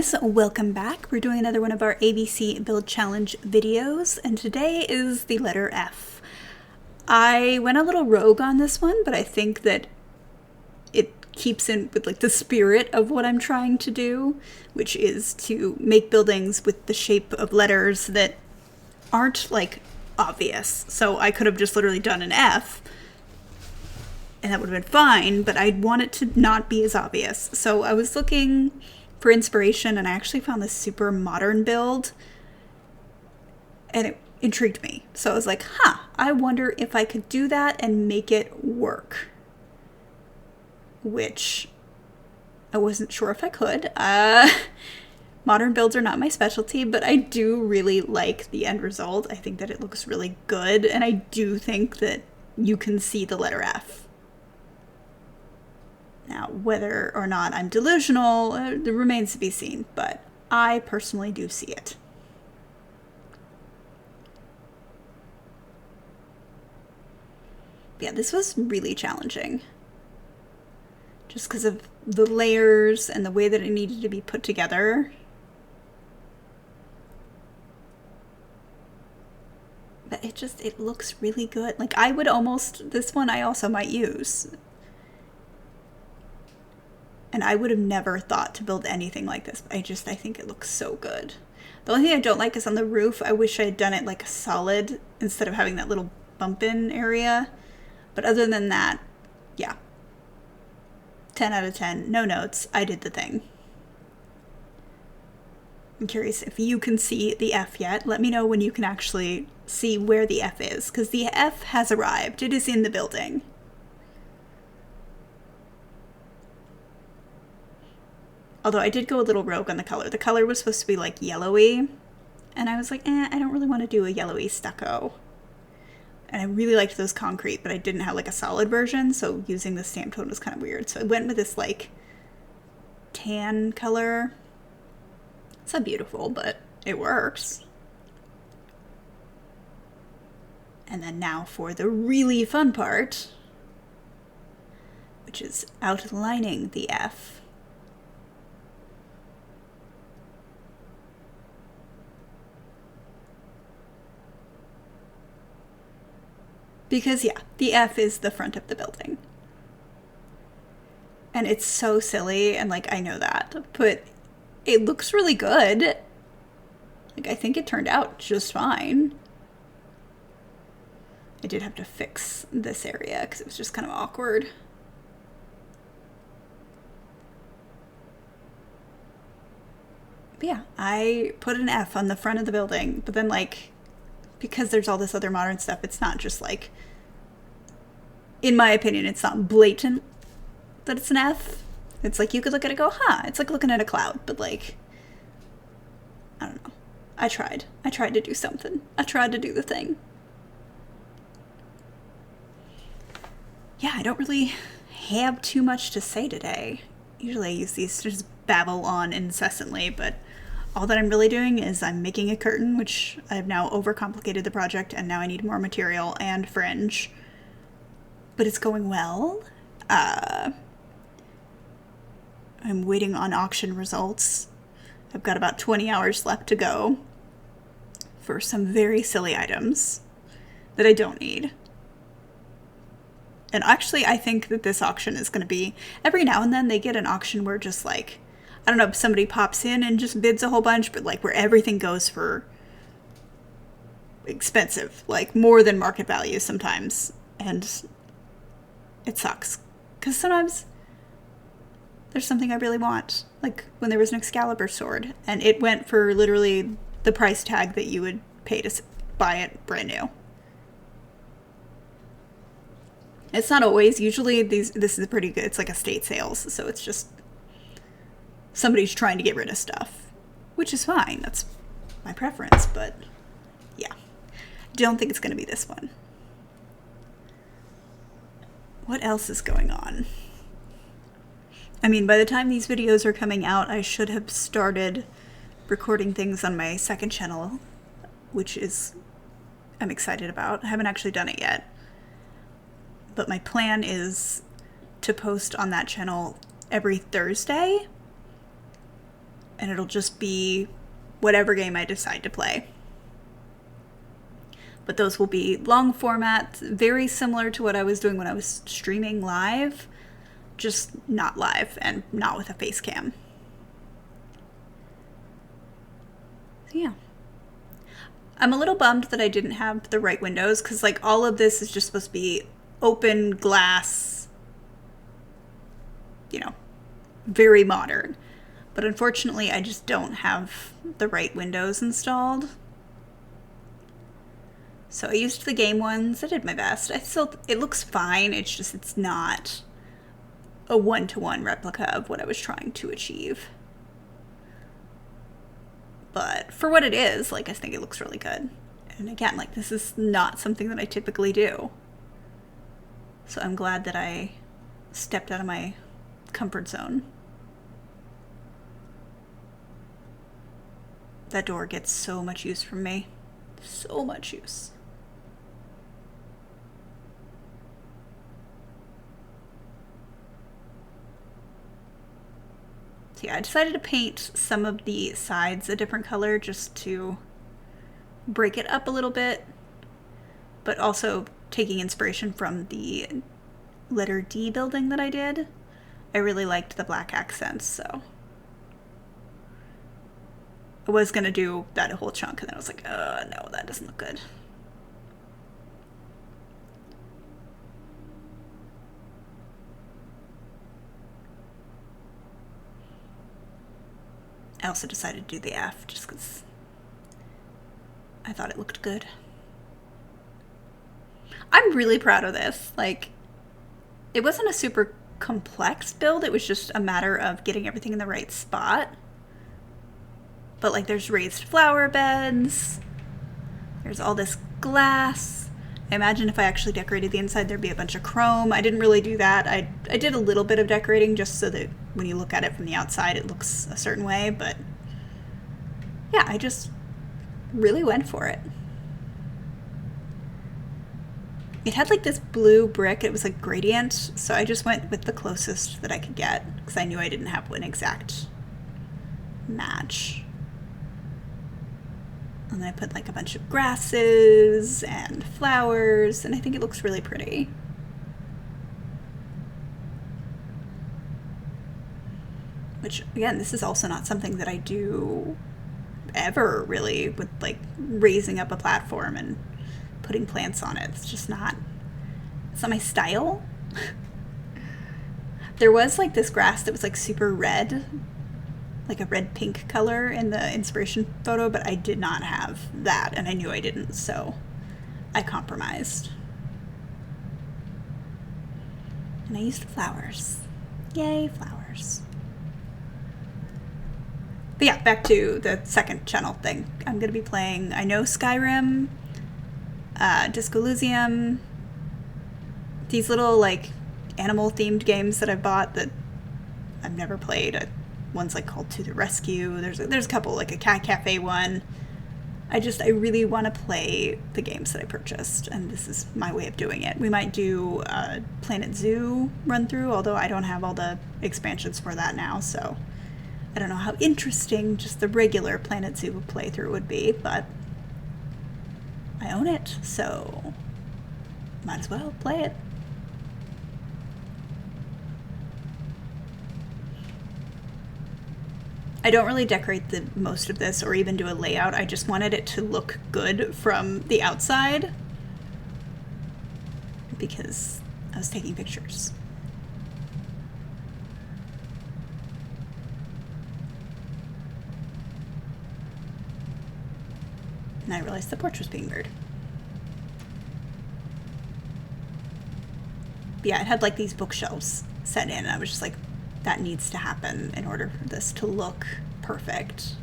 guys, welcome back. We're doing another one of our ABC Build Challenge videos, and today is the letter F. I went a little rogue on this one, but I think that it keeps in with like the spirit of what I'm trying to do, which is to make buildings with the shape of letters that aren't like obvious. So I could have just literally done an F, and that would have been fine, but I'd want it to not be as obvious. So I was looking for inspiration, and I actually found this super modern build, and it intrigued me. So I was like, I wonder if I could do that and make it work. Which I wasn't sure if I could. Modern builds are not my specialty, but I do really like the end result. I think that it looks really good, and I do think that you can see the letter F. Now, whether or not I'm delusional, it remains to be seen, but I personally do see it. Yeah, this was really challenging. Just because of the layers and the way that it needed to be put together. But it looks really good. Like, I would almost, this one I also might use. And I would have never thought to build anything like this. I think it looks so good. The only thing I don't like is on the roof. I wish I had done it like a solid instead of having that little bump in area. But other than that, yeah. 10 out of 10. No notes. I did the thing. I'm curious if you can see the F yet. Let me know when you can actually see where the F is, because the F has arrived. It is in the building. Although I did go a little rogue on the color. The color was supposed to be like yellowy, and I was like, I don't really want to do a yellowy stucco. And I really liked those concrete, but I didn't have like a solid version, so using the stamp tone was kind of weird. So I went with this like tan color. It's not beautiful, but it works. And then now for the really fun part, which is outlining the F. Because, yeah, the F is the front of the building. And it's so silly, and, like, I know that. But it looks really good. Like, I think it turned out just fine. I did have to fix this area, because it was just kind of awkward. But yeah, I put an F on the front of the building, but then, like, because there's all this other modern stuff, it's not just like, in my opinion, it's not blatant that it's an F. It's like you could look at it and go, it's like looking at a cloud, but like, I don't know. I tried to do something. I tried to do the thing. Yeah, I don't really have too much to say today. Usually I use these to just babble on incessantly, but all that I'm really doing is I'm making a curtain, which I've now overcomplicated the project, and now I need more material and fringe. But it's going well. I'm waiting on auction results. I've got about 20 hours left to go for some very silly items that I don't need. And actually, I think that this auction is going to be, every now and then they get an auction where just like, I don't know, if somebody pops in and just bids a whole bunch, but like where everything goes for expensive, like more than market value sometimes. And it sucks. Because sometimes there's something I really want. Like when there was an Excalibur sword, and it went for literally the price tag that you would pay to buy it brand new. It's not always. Usually this is pretty good. It's like estate sales, so it's just somebody's trying to get rid of stuff, which is fine. That's my preference, but yeah. Don't think it's going to be this one. What else is going on? I mean, by the time these videos are coming out, I should have started recording things on my second channel, which I'm excited about. I haven't actually done it yet. But my plan is to post on that channel every Thursday. and it'll just be whatever game I decide to play. But those will be long format, very similar to what I was doing when I was streaming live, just not live and not with a face cam. So yeah. I'm a little bummed that I didn't have the right windows, because like all of this is just supposed to be open glass, you know, very modern. But unfortunately, I just don't have the right windows installed. So I used the game ones. I did my best. It looks fine. It's not a one-to-one replica of what I was trying to achieve. But for what it is, like, I think it looks really good. And again, like, this is not something that I typically do. So I'm glad that I stepped out of my comfort zone. That door gets so much use from me. So much use. So yeah, I decided to paint some of the sides a different color just to break it up a little bit, but also taking inspiration from the letter D building that I did. I really liked the black accents, so I was gonna do that whole chunk, and then I was like, no, that doesn't look good. I also decided to do the F just because I thought it looked good. I'm really proud of this. Like, it wasn't a super complex build. It was just a matter of getting everything in the right spot. But like, there's raised flower beds. There's all this glass. I imagine if I actually decorated the inside, there'd be a bunch of chrome. I didn't really do that. I did a little bit of decorating just so that when you look at it from the outside, it looks a certain way. But yeah, I just really went for it. It had like this blue brick. It was like gradient. So I just went with the closest that I could get because I knew I didn't have an exact match. And then I put like a bunch of grasses and flowers, and I think it looks really pretty. Which, again, this is also not something that I do ever, really, with like raising up a platform and putting plants on it. It's not my style. There was like this grass that was like super red, like a red-pink color in the inspiration photo, but I did not have that, and I knew I didn't, so I compromised. And I used flowers. Yay, flowers. But yeah, back to the second channel thing. I'm going to be playing, I know, Skyrim, Disco Elysium, these little like animal-themed games that I bought that I've never played. One's like called To the Rescue. There's a couple, like a cat cafe one. I really want to play the games that I purchased, and this is my way of doing it. We might do a Planet Zoo run through, although I don't have all the expansions for that now, so I don't know how interesting just the regular Planet Zoo playthrough would be, but I own it, so might as well play it. I don't really decorate the most of this or even do a layout. I just wanted it to look good from the outside because I was taking pictures. And I realized the porch was being blurred. But yeah, it had like these bookshelves set in, and I was just like, that needs to happen in order for this to look perfect.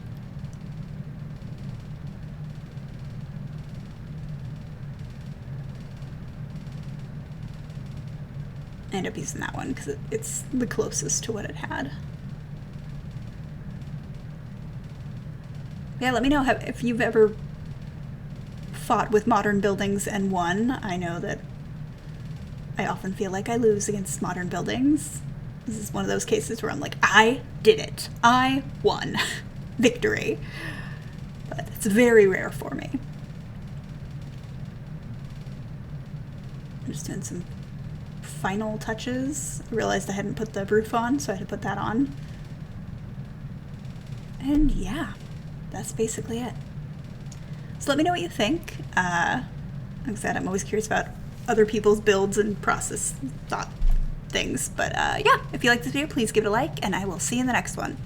I ended up using that one because it's the closest to what it had. Yeah, let me know if you've ever fought with modern buildings and won. I know that I often feel like I lose against modern buildings. This is one of those cases where I'm like, I did it. I won. victory. But it's very rare for me. I'm just doing some final touches. I realized I hadn't put the roof on, so I had to put that on. And yeah, that's basically it. So let me know what you think. Like I said, I'm always curious about other people's builds and process thought things. But yeah, if you like this video, please give it a like, and I will see you in the next one.